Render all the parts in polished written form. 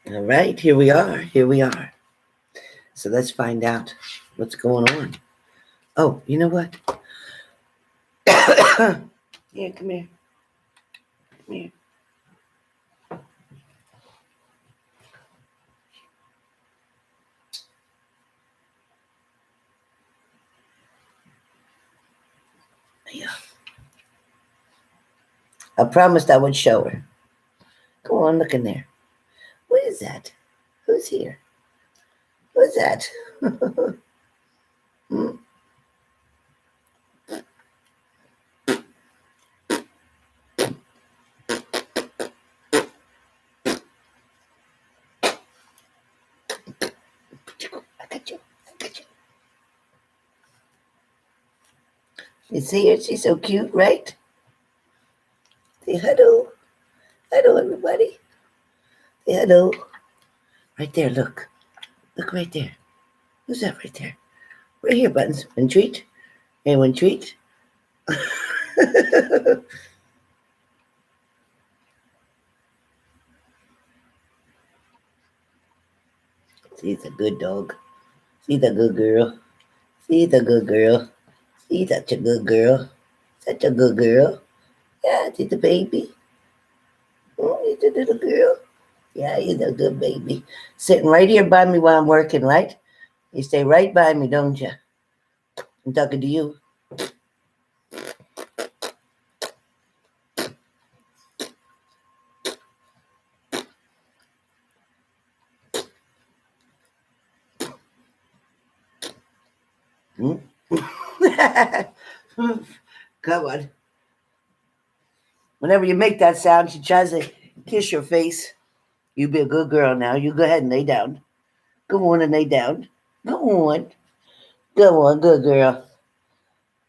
All right, here we are. Here we are. So let's find out what's going on. Oh, you know what? Yeah, come here. Come here. Yeah. I promised I would show her. Go on, look in there. What is that? Who's here? Who's that? Hmm? I got you. I got you. You see her? She's so cute, right? Say hello. Hello, everybody. Say hello. Right there, look. Look right there. Who's that right there? Right here, Buttons. One treat. And one treat. She's a good dog. She's a good girl. She's a good girl. She's such a good girl. Such a good girl. Yeah, she's a baby. Oh, she's a little girl. Yeah, he's a good baby. Sitting right here by me while I'm working, right? You stay right by me, don't you? I'm talking to you. Hmm? Come on. Whenever you make that sound, she tries to kiss your face. You be a good girl now. You go ahead and lay down. Go on and lay down. Go on. Go on, good girl.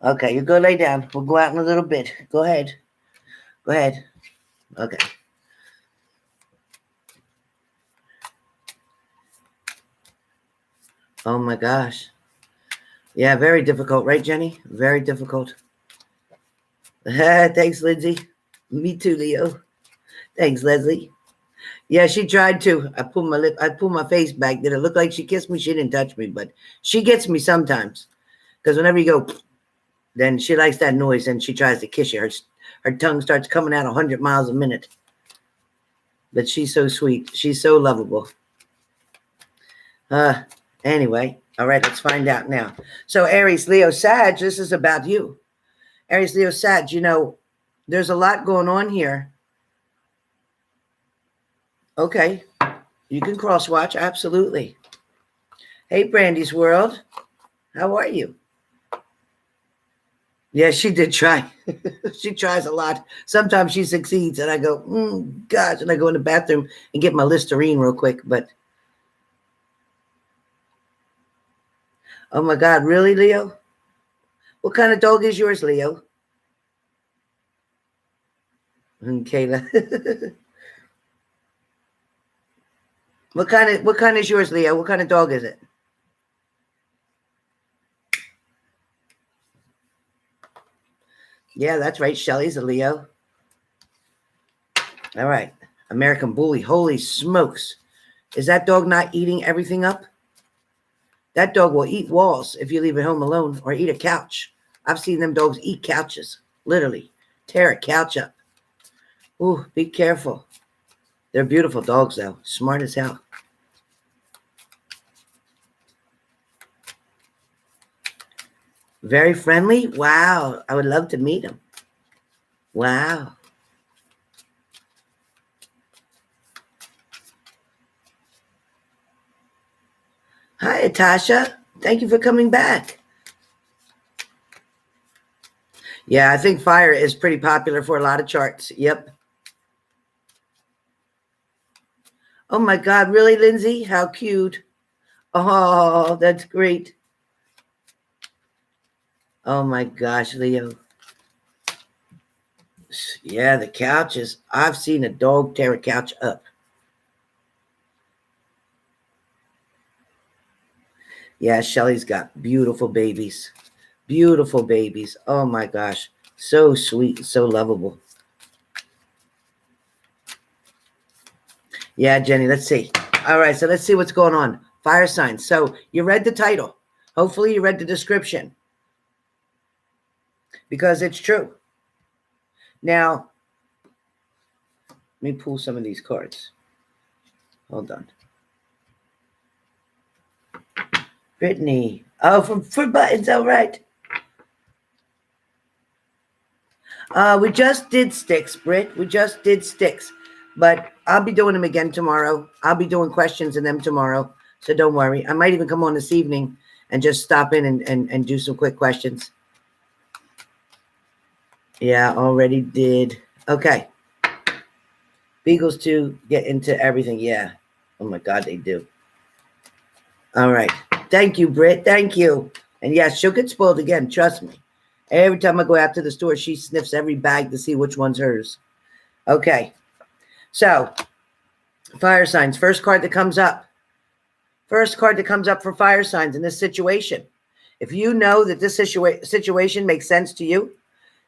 Okay, you go lay down. We'll go out in a little bit. Go ahead. Go ahead. Okay. Oh my gosh. Yeah, very difficult, right, Jenny? Very difficult. Thanks, Lindsay. Me too, Leo. Thanks, Leslie. Yeah, she tried to. I pulled my face back. Did it look like she kissed me? She didn't touch me, but she gets me sometimes. Because whenever you go, then she likes that noise and she tries to kiss you. Her tongue starts coming out 100 miles a minute. But she's so sweet. She's so lovable. Anyway, all right, let's find out now. So Aries, Leo, Sag, this is about you. Aries, Leo, Sag, there's a lot going on here. Okay, you can cross watch, absolutely. Hey, Brandy's World, how are you? Yeah, she did try. She tries a lot. Sometimes she succeeds, and I go, gosh, and I go in the bathroom and get my Listerine real quick. But oh my God, really, Leo? What kind of dog is yours, Leo? And Kayla. What kind is yours, Leo? What kind of dog is it? Yeah, that's right. Shelly's a Leo. All right. American Bully. Holy smokes. Is that dog not eating everything up? That dog will eat walls if you leave it home alone, or eat a couch. I've seen them dogs eat couches. Literally. Tear a couch up. Ooh, be careful. They're beautiful dogs, though. Smart as hell. Very friendly? Wow. I would love to meet him. Wow. Hi, Tasha. Thank you for coming back. Yeah, I think fire is pretty popular for a lot of charts. Yep. Oh my God, really, Lindsay? How cute. Oh, that's great. Oh my gosh, Leo. Yeah, the couches. I've seen a dog tear a couch up. Yeah, Shelly's got beautiful babies. Beautiful babies. Oh my gosh. So sweet, so lovable. Yeah, Jenny, let's see. All right, so let's see what's going on. Fire signs. So you read the title. Hopefully you read the description, because it's true. Now, let me pull some of these cards. Hold on. Brittany. Oh, for buttons. All right. We just did sticks, Britt. We just did sticks. But I'll be doing them again tomorrow. I'll be doing questions in them tomorrow. So don't worry. I might even come on this evening and just stop in and do some quick questions. Yeah, already did. Okay. Beagles too get into everything. Yeah. Oh my God, they do. All right. Thank you, Britt. Thank you. And yes, she'll get spoiled again. Trust me. Every time I go out to the store, she sniffs every bag to see which one's hers. Okay. So, fire signs. First card that comes up. First card that comes up for fire signs in this situation. If you know that this situation makes sense to you,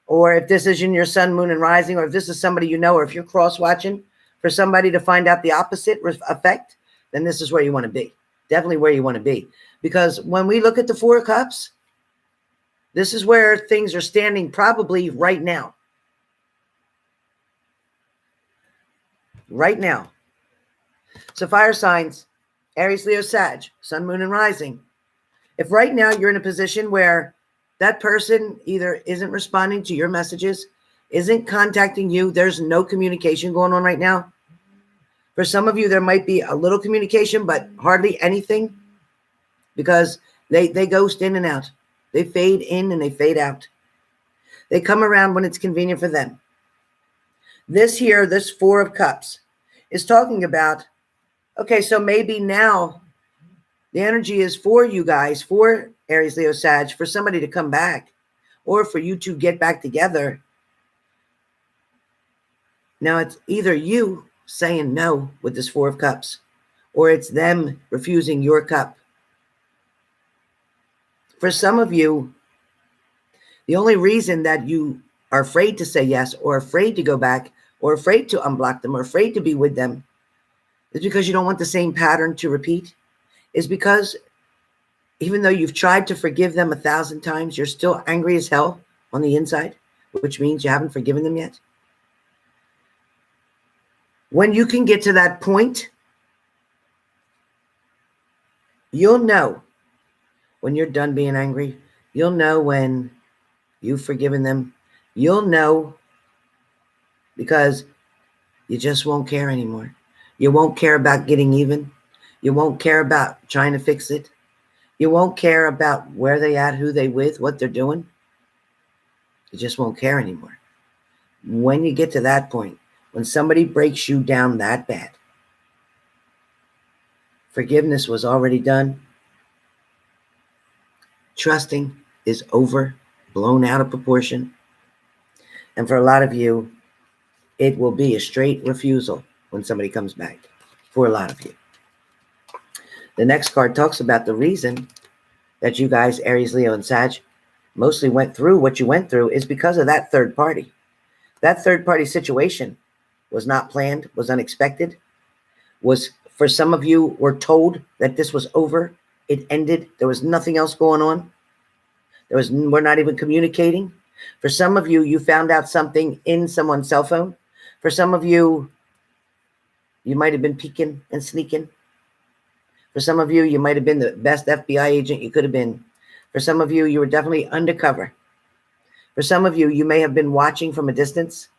or if this is in your sun, moon, and rising, or if this is somebody you know, or if you're cross-watching for somebody to find out the opposite effect, then this is where you want to be. Definitely where you want to be. Because when we look at the Four of Cups, this is where things are standing probably right now. Right now. So fire signs, Aries, Leo, Sag, sun, moon, and rising. If right now you're in a position where that person either isn't responding to your messages, isn't contacting you, there's no communication going on right now. For some of you, there might be a little communication, but hardly anything, because they ghost in and out. They fade in and they fade out. They come around when it's convenient for them. This here, this Four of Cups, is talking about, okay, so maybe now the energy is for you guys, for Aries, Leo, Sag, for somebody to come back, or for you to get back together. Now it's either you saying no with this Four of Cups, or it's them refusing your cup. For some of you, the only reason that you are afraid to say yes, or afraid to go back, or afraid to unblock them, or afraid to be with them, is because you don't want the same pattern to repeat. Is because even though you've tried to forgive them 1,000 times, you're still angry as hell on the inside, which means you haven't forgiven them yet. When you can get to that point, you'll know when you're done being angry. You'll know when you've forgiven them. You'll know, because you just won't care anymore. You won't care about getting even. You won't care about trying to fix it. You won't care about where they at, who they with, what they're doing. You just won't care anymore. When you get to that point, when somebody breaks you down that bad, forgiveness was already done. Trusting is over, blown out of proportion. And for a lot of you, it will be a straight refusal when somebody comes back. For a lot of you. The next card talks about the reason that you guys, Aries, Leo, and Sag, mostly went through what you went through is because of that third party. That third party situation was not planned, was unexpected, was, for some of you, were told that this was over. It ended. There was nothing else going on. We're not even communicating. For some of you, you found out something in someone's cell phone. For some of you, you might have been peeking and sneaking. For some of you, you might have been the best FBI agent you could have been. For some of you, you were definitely undercover. For some of you, you may have been watching from a distance.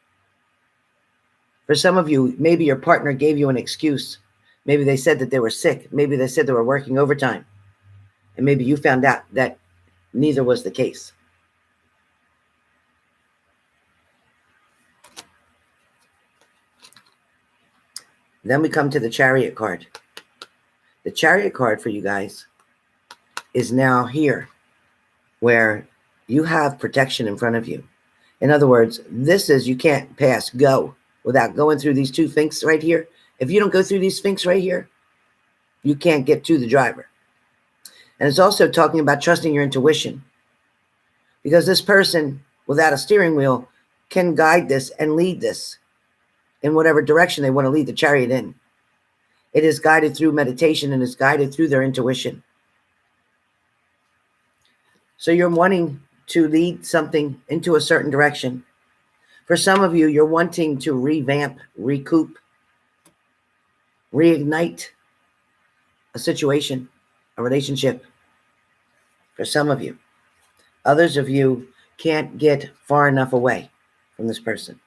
For some of you, maybe your partner gave you an excuse. Maybe they said that they were sick. Maybe they said they were working overtime. And maybe you found out that neither was the case. Then we come to the Chariot card. The Chariot card for you guys is now here, where you have protection in front of you. In other words, this is, you can't pass go without going through these two Sphinx right here. If you don't go through these Sphinx right here, you can't get to the driver. And it's also talking about trusting your intuition, because this person without a steering wheel can guide this and lead this in whatever direction they want to lead the chariot in. It is guided through meditation and is guided through their intuition. So you're wanting to lead something into a certain direction. For some of you, you're wanting to revamp, recoup, reignite a situation, a relationship. For some of you. Others of you can't get far enough away from this person.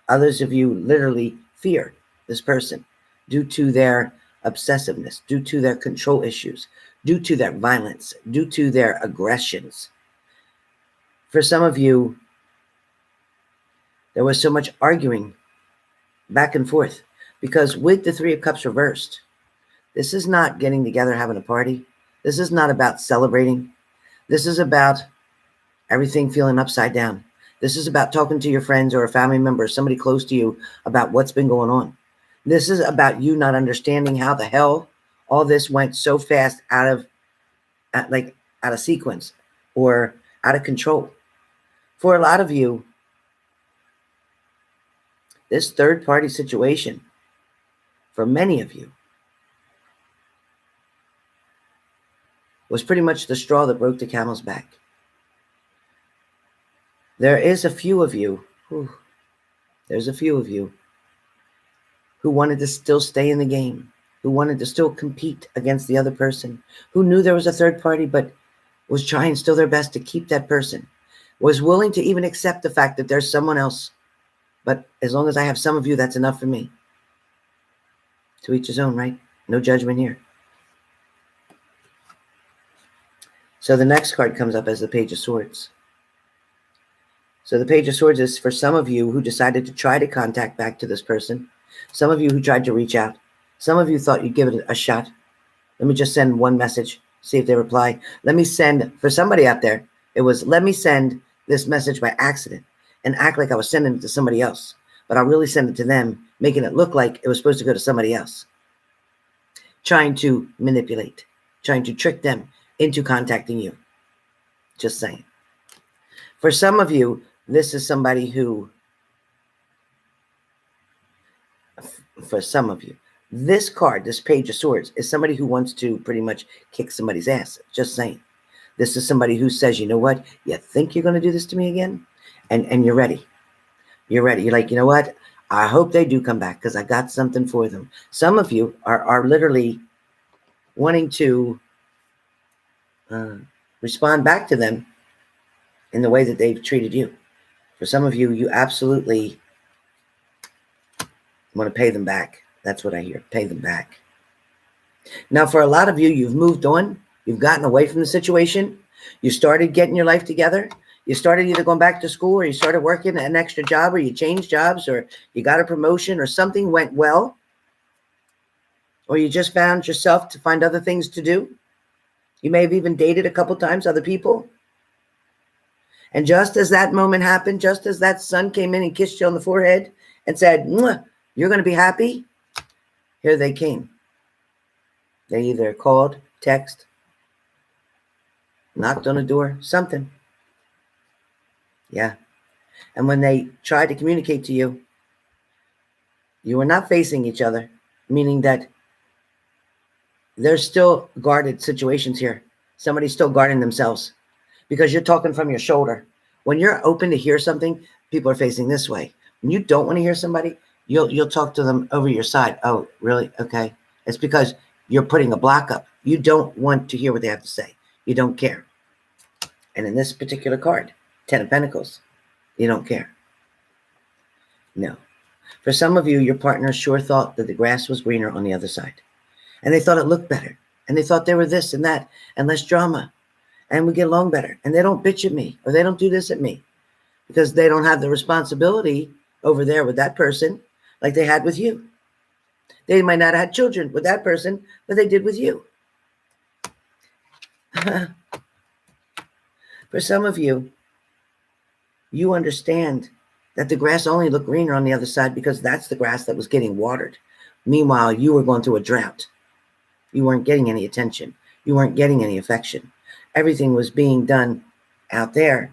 Others of you literally fear this person due to their obsessiveness, due to their control issues, due to their violence, due to their aggressions. For some of you, there was so much arguing back and forth because with the Three of Cups reversed, this is not getting together, having a party. This is not about celebrating. This is about everything feeling upside down. This is about talking to your friends or a family member or somebody close to you about what's been going on. This is about you not understanding how the hell all this went so fast out of sequence or out of control. For a lot of you, this third party situation, for many of you, was pretty much the straw that broke the camel's back. There's a few of you who wanted to still stay in the game, who wanted to still compete against the other person, who knew there was a third party, but was trying still their best to keep that person, was willing to even accept the fact that there's someone else. But as long as I have some of you, that's enough for me. To each his own, right? No judgment here. So the next card comes up as the Page of Swords. So the Page of Swords is for some of you who decided to try to contact back to this person. Some of you who tried to reach out. Some of you thought you'd give it a shot. Let me just send one message, see if they reply. Let me send, for somebody out there, it was, let me send this message by accident and act like I was sending it to somebody else. But I'll really send it to them, making it look like it was supposed to go to somebody else. Trying to manipulate, trying to trick them into contacting you. Just saying. For some of you, this is somebody who, for some of you, this card, this Page of Swords, is somebody who wants to pretty much kick somebody's ass. Just saying. This is somebody who says, you know what? You think you're going to do this to me again? And you're ready. You're ready. You're like, you know what? I hope they do come back because I got something for them. Some of you are literally wanting to respond back to them in the way that they've treated you. For some of you, you absolutely want to pay them back. That's what I hear. Pay them back. Now, for a lot of you, you've moved on. You've gotten away from the situation. You started getting your life together. You started either going back to school or you started working an extra job or you changed jobs or you got a promotion or something went well. Or you just found yourself to find other things to do. You may have even dated a couple times other people. And just as that moment happened, just as that sun came in and kissed you on the forehead and said, you're going to be happy, here they came. They either called, text, knocked on a door, something. Yeah. And when they tried to communicate to you, you were not facing each other, meaning that there's still guarded situations here. Somebody's still guarding themselves because you're talking from your shoulder. When you're open to hear something, people are facing this way. When you don't want to hear somebody, you'll talk to them over your side. Oh, really? Okay. It's because you're putting a block up. You don't want to hear what they have to say. You don't care. And in this particular card, 10 of Pentacles, you don't care. No. For some of you, your partner sure thought that the grass was greener on the other side. And they thought it looked better. And they thought they were this and that and less drama. And we get along better. And they don't bitch at me or they don't do this at me because they don't have the responsibility over there with that person like they had with you. They might not have had children with that person, but they did with you. For some of you, you understand that the grass only looked greener on the other side because that's the grass that was getting watered. Meanwhile, you were going through a drought. You weren't getting any attention. You weren't getting any affection. Everything was being done out there.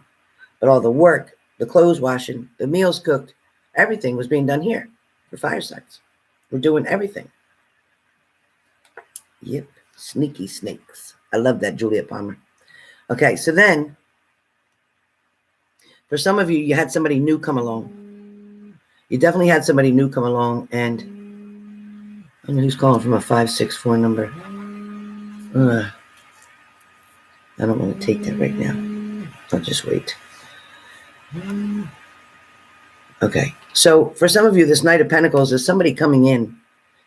But all the work, the clothes washing, the meals cooked, everything was being done here for firesides. We're doing everything. Yep. Sneaky snakes. I love that, Juliet Palmer. Okay, so then, for some of you, you had somebody new come along. You definitely had somebody new come along, and I don't know who's calling from a 564 number. I don't want to take that right now. I'll just wait. Okay, so for some of you, this Knight of Pentacles is somebody coming in.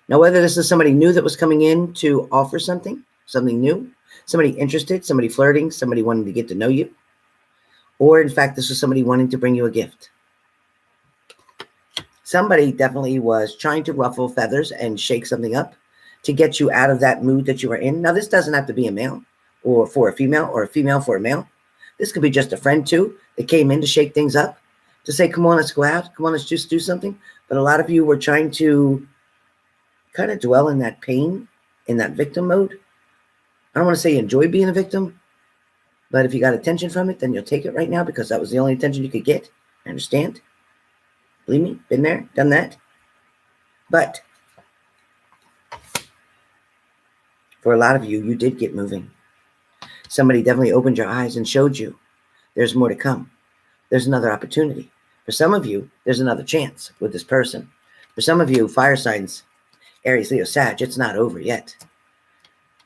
Now, whether this is somebody new that was coming in to offer something new, somebody interested, somebody flirting, somebody wanting to get to know you, or in fact, this was somebody wanting to bring you a gift. Somebody definitely was trying to ruffle feathers and shake something up to get you out of that mood that you were in. Now, this doesn't have to be a male or for a female or a female for a male. This could be just a friend too that came in to shake things up, to say, come on, let's go out. Come on, let's just do something. But a lot of you were trying to kind of dwell in that pain, in that victim mode. I don't want to say enjoy being a victim, but if you got attention from it, then you'll take it right now because that was the only attention you could get. I understand. Believe me, been there, done that. But for a lot of you, you did get moving. Somebody definitely opened your eyes and showed you there's more to come. There's another opportunity. For some of you, there's another chance with this person. For some of you, fire signs, Aries, Leo, Sag, it's not over yet.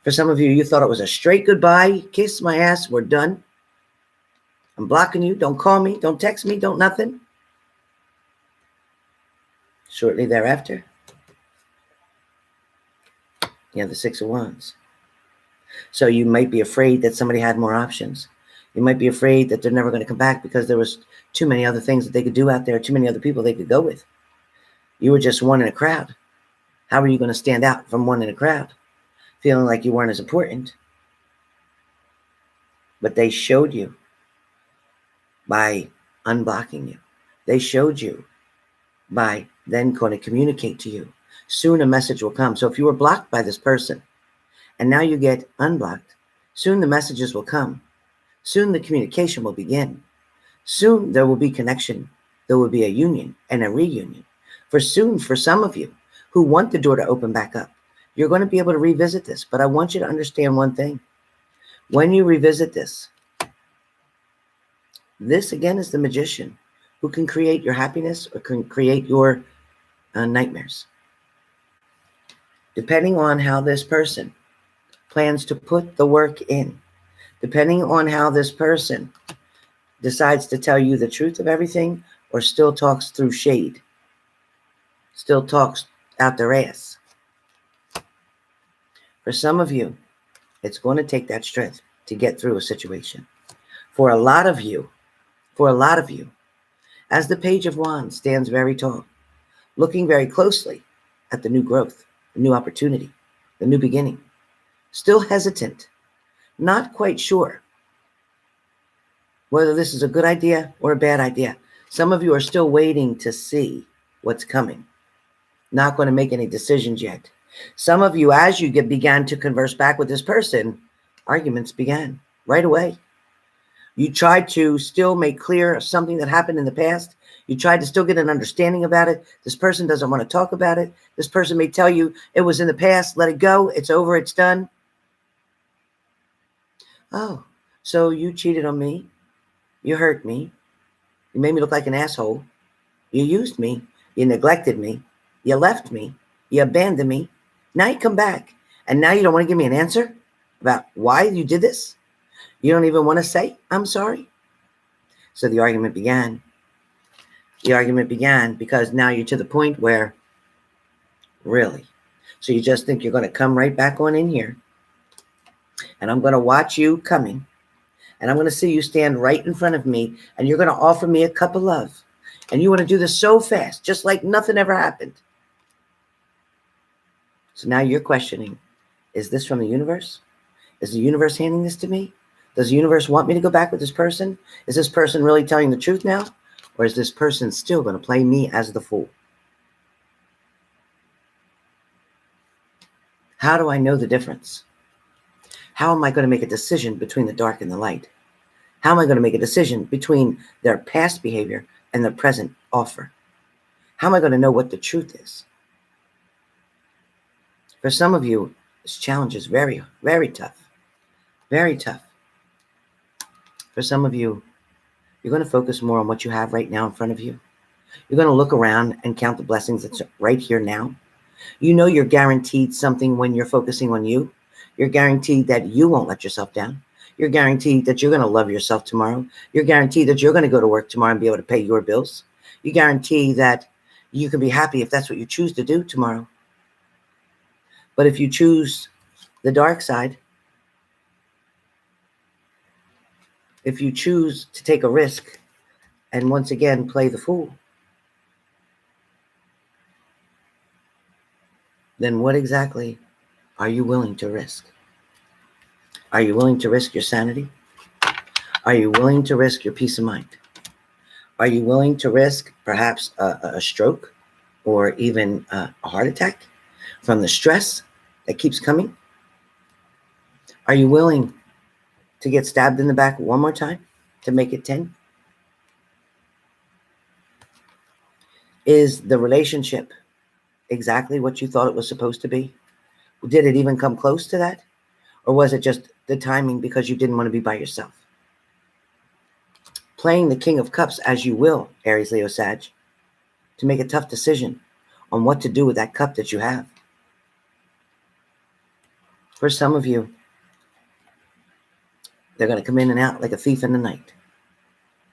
For some of you, you thought it was a straight goodbye. Kiss my ass, we're done. I'm blocking you. Don't call me. Don't text me. Don't nothing. Shortly thereafter, you have the Six of Wands. So you might be afraid that somebody had more options. You might be afraid that they're never going to come back because there was too many other things that they could do out there, too many other people they could go with. You were just one in a crowd. How are you going to stand out from one in a crowd? Feeling like you weren't as important. But they showed you by unblocking you. They showed you by then going to communicate to you. Soon a message will come. So if you were blocked by this person and now you get unblocked, soon the messages will come. Soon the communication will begin. Soon there will be connection. There will be a union and a reunion. For soon, for some of you who want the door to open back up, you're going to be able to revisit this. But I want you to understand one thing. When you revisit this again is the magician who can create your happiness or can create your nightmares. Depending on how this person plans to put the work in, depending on how this person decides to tell you the truth of everything or still talks through shade, still talks out their ass. For some of you, it's going to take that strength to get through a situation. For a lot of you, as the Page of Wands stands very tall, looking very closely at the new growth, the new opportunity, the new beginning, still hesitant, not quite sure whether this is a good idea or a bad idea. Some of you are still waiting to see what's coming, not going to make any decisions yet. Some of you, as you began to converse back with this person, arguments began right away. You tried to still make clear something that happened in the past. You tried to still get an understanding about it. This person doesn't want to talk about it. This person may tell you it was in the past. Let it go. It's over. It's done. Oh, so you cheated on me. You hurt me. You made me look like an asshole. You used me. You neglected me. You left me. You abandoned me. Now you come back. And now you don't want to give me an answer about why you did this? You don't even want to say, I'm sorry. So the argument began. The argument began because now you're to the point where, really? So you just think you're going to come right back on in here. And I'm going to watch you coming. And I'm going to see you stand right in front of me. And you're going to offer me a cup of love. And you want to do this so fast, just like nothing ever happened. So now you're questioning, is this from the universe? Is the universe handing this to me? Does the universe want me to go back with this person? Is this person really telling the truth now? Or is this person still going to play me as the fool? How do I know the difference? How am I going to make a decision between the dark and the light? How am I going to make a decision between their past behavior and their present offer? How am I going to know what the truth is? For some of you, This challenge is very, very tough. Very tough. For some of you, you're going to focus more on what you have right now in front of you. You're going to look around and count the blessings that's right here now. You know you're guaranteed something when you're focusing on you. You're guaranteed that you won't let yourself down. You're guaranteed that you're going to love yourself tomorrow. You're guaranteed that you're going to go to work tomorrow and be able to pay your bills. You guarantee that you can be happy if that's what you choose to do tomorrow. But if you choose the dark side, if you choose to take a risk and once again play the fool, then what exactly are you willing to risk? Are you willing to risk your sanity? Are you willing to risk your peace of mind? Are you willing to risk perhaps a stroke or even a heart attack from the stress that keeps coming? Are you willing to get stabbed in the back one more time to make it 10? Is the relationship exactly what you thought it was supposed to be? Did it even come close to that? Or was it just the timing because you didn't want to be by yourself? Playing the King of Cups as you will, Aries, Leo, Sag, to make a tough decision on what to do with that cup that you have. For some of you, they're going to come in and out like a thief in the night.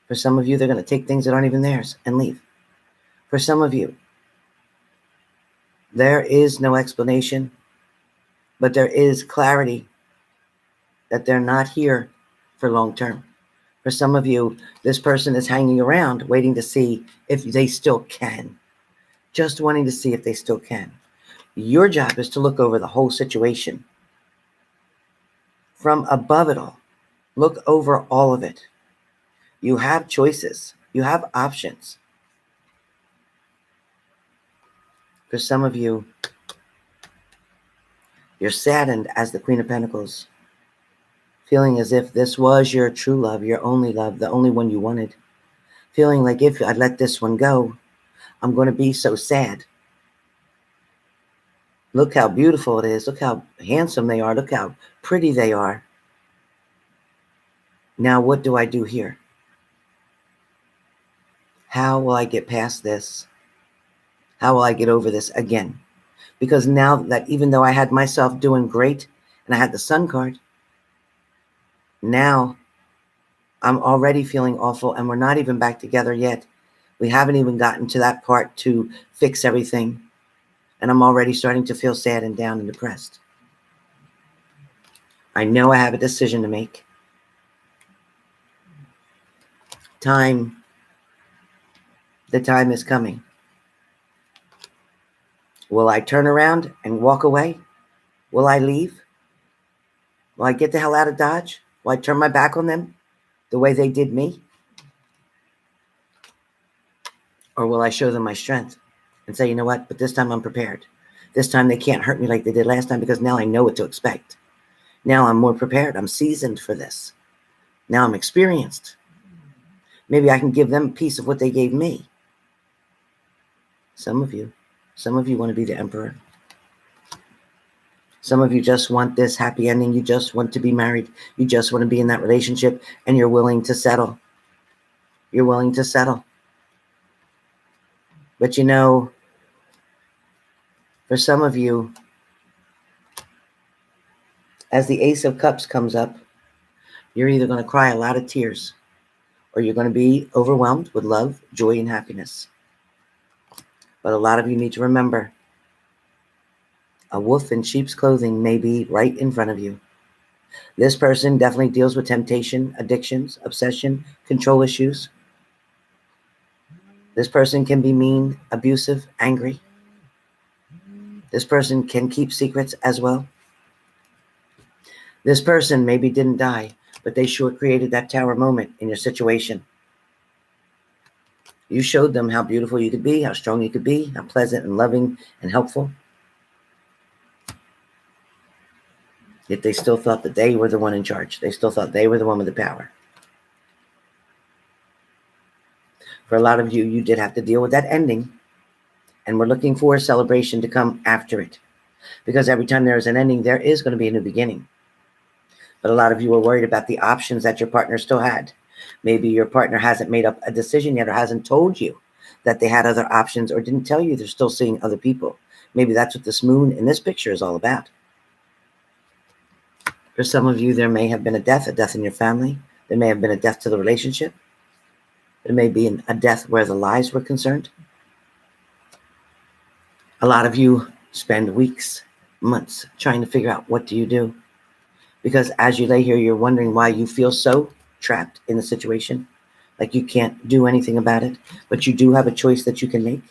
For some of you, they're going to take things that aren't even theirs and leave. For some of you, there is no explanation, but there is clarity that they're not here for long term. For some of you, this person is hanging around waiting to see if they still can. Just wanting to see if they still can. Your job is to look over the whole situation. From above it all. Look over all of it. You have choices. You have options. For some of you, you're saddened as the Queen of Pentacles, feeling as if this was your true love, your only love, the only one you wanted. Feeling like if I let this one go, I'm going to be so sad. Look how beautiful it is. Look how handsome they are. Look how pretty they are. Now, what do I do here? How will I get past this? How will I get over this again? Because now that even though I had myself doing great and I had the Sun card, now I'm already feeling awful and we're not even back together yet. We haven't even gotten to that part to fix everything. And I'm already starting to feel sad and down and depressed. I know I have a decision to make. The time is coming. Will I turn around and walk away? Will I leave? Will I get the hell out of Dodge? Will I turn my back on them the way they did me? Or will I show them my strength and say, you know what, but this time I'm prepared. This time they can't hurt me like they did last time because now I know what to expect. Now I'm more prepared. I'm seasoned for this. Now I'm experienced. Maybe I can give them a piece of what they gave me. Some of you want to be the emperor. Some of you just want this happy ending. You just want to be married. You just want to be in that relationship and you're willing to settle. You're willing to settle. But you know, for some of you, as the Ace of Cups comes up, you're either going to cry a lot of tears or you're going to be overwhelmed with love, joy, and happiness. But a lot of you need to remember, a wolf in sheep's clothing may be right in front of you. This person definitely deals with temptation, addictions, obsession, control issues. This person can be mean, abusive, angry. This person can keep secrets as well. This person maybe didn't die, but they sure created that tower moment in your situation. You showed them how beautiful you could be, how strong you could be, how pleasant and loving and helpful. Yet they still thought that they were the one in charge. They still thought they were the one with the power. For a lot of you, you did have to deal with that ending. And we're looking for a celebration to come after it. Because every time there is an ending, there is going to be a new beginning. But a lot of you are worried about the options that your partner still had. Maybe your partner hasn't made up a decision yet or hasn't told you that they had other options or didn't tell you they're still seeing other people. Maybe that's what this moon in this picture is all about. For some of you, there may have been a death in your family. There may have been a death to the relationship. There may be a death where the lies were concerned. A lot of you spend weeks, months trying to figure out what do you do. Because as you lay here, you're wondering why you feel so trapped in the situation, like you can't do anything about it, but you do have a choice that you can make.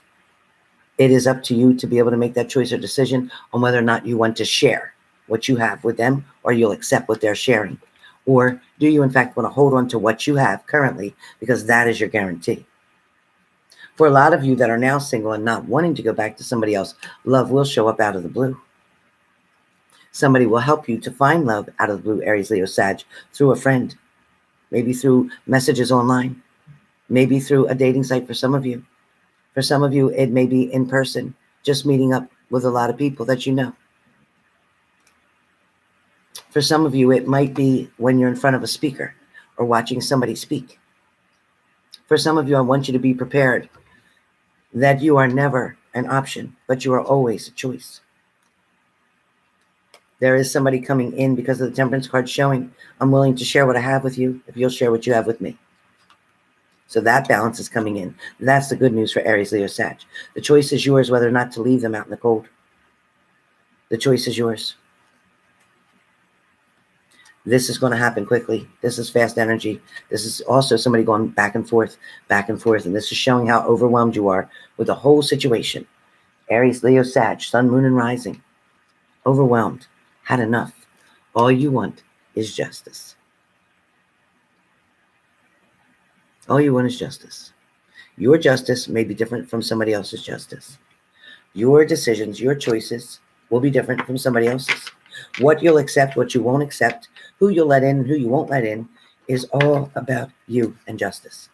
It is up to you to be able to make that choice or decision on whether or not you want to share what you have with them, or you'll accept what they're sharing. Or do you, in fact, want to hold on to what you have currently, because that is your guarantee. For a lot of you that are now single and not wanting to go back to somebody else, love will show up out of the blue. Somebody will help you to find love out of the blue, Aries, Leo, Sag, through a friend, maybe through messages online, maybe through a dating site for some of you. For some of you, it may be in person, just meeting up with a lot of people that you know. For some of you, it might be when you're in front of a speaker or watching somebody speak. For some of you, I want you to be prepared that you are never an option, but you are always a choice. There is somebody coming in because of the Temperance card showing, I'm willing to share what I have with you if you'll share what you have with me. So that balance is coming in. That's the good news for Aries, Leo, Sag. The choice is yours whether or not to leave them out in the cold. The choice is yours. This is going to happen quickly. This is fast energy. This is also somebody going back and forth. And this is showing how overwhelmed you are with the whole situation. Aries, Leo, Sag, Sun, Moon, and Rising. Overwhelmed. Had enough. All you want is justice. All you want is justice. Your justice may be different from somebody else's justice. Your decisions, your choices will be different from somebody else's. What you'll accept, what you won't accept, who you'll let in, who you won't let in, is all about you and justice.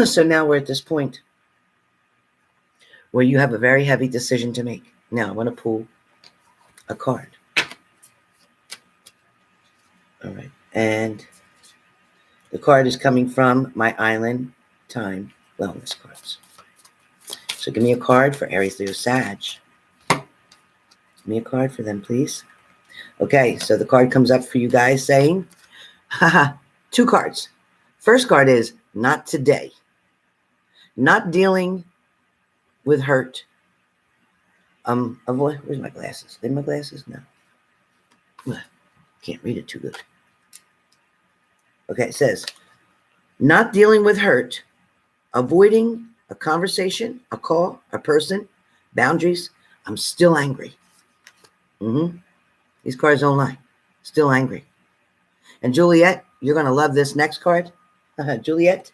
So now we're at this point where you have a very heavy decision to make. Now I want to pull a card. All right. And the card is coming from my Island Time Wellness cards. So give me a card for Aries, Leo, Sag. Give me a card for them, please. Okay, so the card comes up for you guys saying, haha, 2 cards. First card is not today. Not dealing with hurt. Avoid. Where's my glasses? Are they my glasses? No. Can't read it too good. Okay, it says, not dealing with hurt, avoiding a conversation, a call, a person, boundaries. I'm still angry. These cards don't lie. Still angry. And Juliet, you're going to love this next card. Juliet,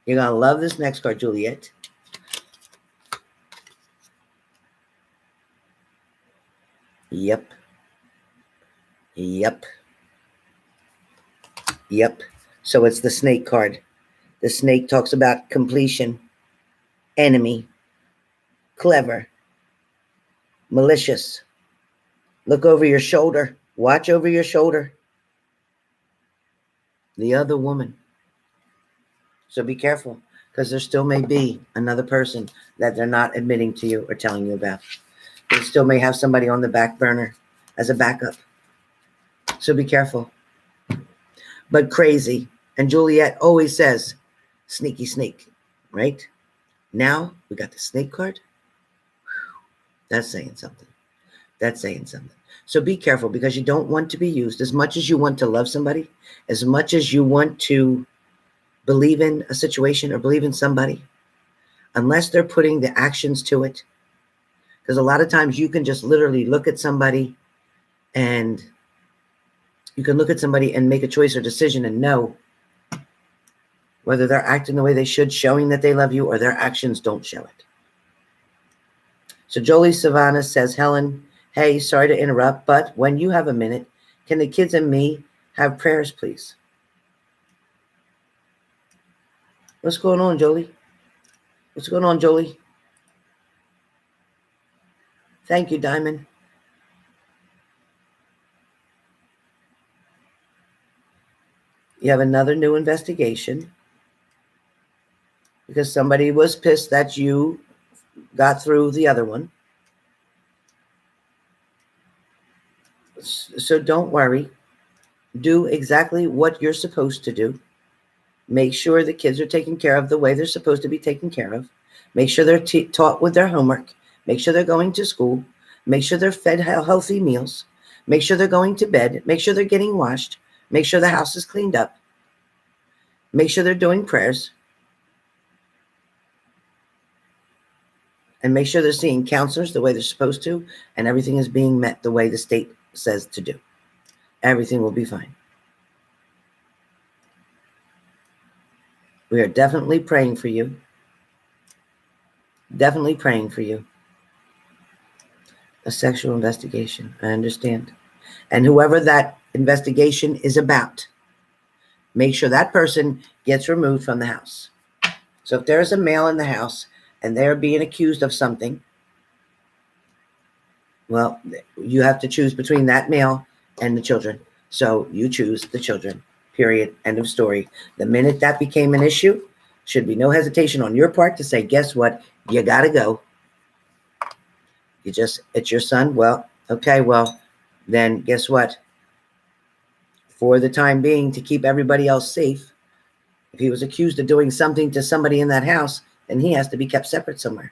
you're going to love this next card, Juliet. Yep. So it's the snake card. The snake talks about completion, enemy, clever, malicious. Look over your shoulder. Watch over your shoulder. The other woman. So be careful, because there still may be another person that they're not admitting to you or telling you about. They still may have somebody on the back burner as a backup. So be careful. But crazy. And Juliet always says, sneaky snake, right? Now we got the snake card. That's saying something. So be careful, because you don't want to be used. As much as you want to love somebody, as much as you want to believe in a situation or believe in somebody, unless they're putting the actions to it. Because a lot of times you can just literally look at somebody and make a choice or decision and know whether they're acting the way they should, showing that they love you, or their actions don't show it. So Jolie Savannah says, Helen, hey, sorry to interrupt, but when you have a minute, can the kids and me have prayers, please? What's going on, Jolie? Thank you, Diamond. You have another new investigation because somebody was pissed that you got through the other one. So don't worry. Do exactly what you're supposed to do. Make sure the kids are taken care of the way they're supposed to be taken care of. Make sure they're taught with their homework. Make sure they're going to school. Make sure they're fed healthy meals. Make sure they're going to bed. Make sure they're getting washed. Make sure the house is cleaned up. Make sure they're doing prayers. And make sure they're seeing counselors the way they're supposed to, and everything is being met the way the state says to do. Everything will be fine. We are definitely praying for you. Definitely praying for you. A sexual investigation, I understand. And whoever that investigation is about, make sure that person gets removed from the house. So if there's a male in the house and they're being accused of something, well, you have to choose between that male and the children. So you choose the children, period, end of story. The minute that became an issue, should be no hesitation on your part to say, guess what? You got to go. It's your son. Well, okay, well, then guess what? For the time being, to keep everybody else safe, if he was accused of doing something to somebody in that house, then he has to be kept separate somewhere.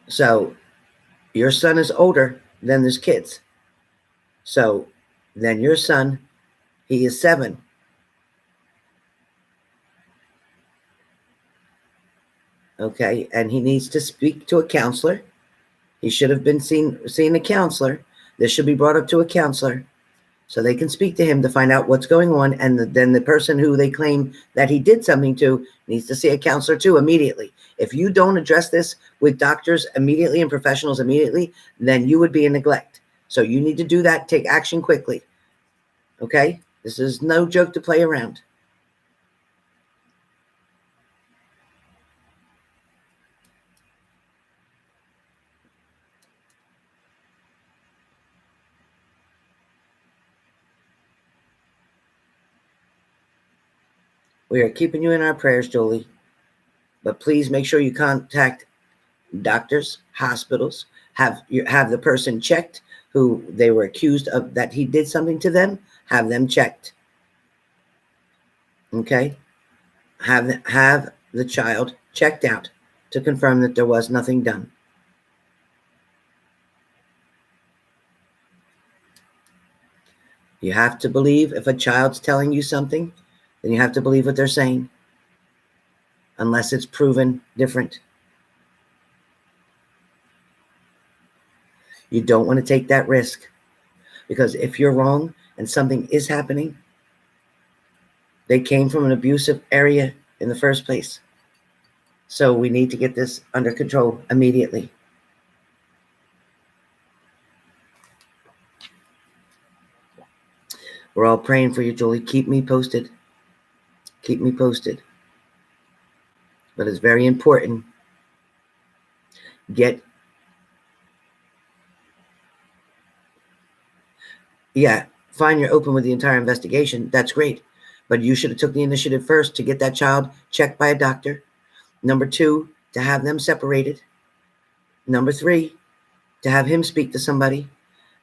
So your son is older than his kids. So then your son, he is 7. Okay, and he needs to speak to a counselor. He should have been seeing a counselor. This should be brought up to a counselor so they can speak to him to find out what's going on. And then the person who they claim that he did something to needs to see a counselor too immediately. If you don't address this with doctors immediately and professionals immediately, then you would be in neglect. So you need to do that. Take action quickly. Okay? This is no joke to play around. We are keeping you in our prayers, Jolie. But please make sure you contact doctors, hospitals, have the person checked who they were accused of that he did something to them, have them checked. Okay? Have the child checked out to confirm that there was nothing done. You have to believe if a child's telling you something, then you have to believe what they're saying, unless it's proven different. You don't want to take that risk, because if you're wrong and something is happening, they came from an abusive area in the first place. So we need to get this under control immediately. We're all praying for you, Julie. Keep me posted. Keep me posted. But it's very important. Fine, you're open with the entire investigation. That's great. But you should have took the initiative first to get that child checked by a doctor. Number 2, to have them separated. Number 3, to have him speak to somebody.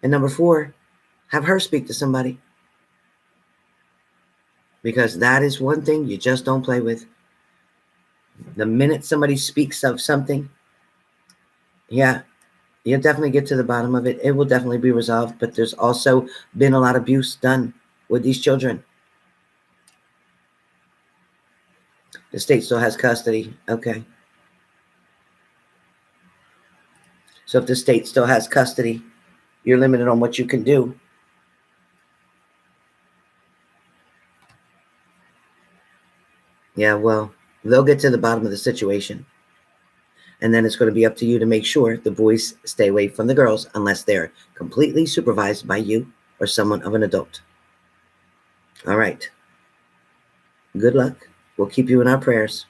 And number 4, have her speak to somebody. Because that is one thing you just don't play with. The minute somebody speaks of something, you'll definitely get to the bottom of it. It will definitely be resolved. But there's also been a lot of abuse done with these children. The state still has custody. Okay. So if the state still has custody, you're limited on what you can do. Yeah, well, they'll get to the bottom of the situation. And then it's going to be up to you to make sure the boys stay away from the girls unless they're completely supervised by you or someone of an adult. All right. Good luck. We'll keep you in our prayers.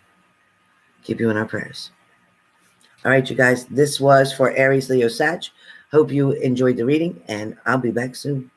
Keep you in our prayers. All right, you guys. This was for Aries, Leo, Sag. Hope you enjoyed the reading, and I'll be back soon.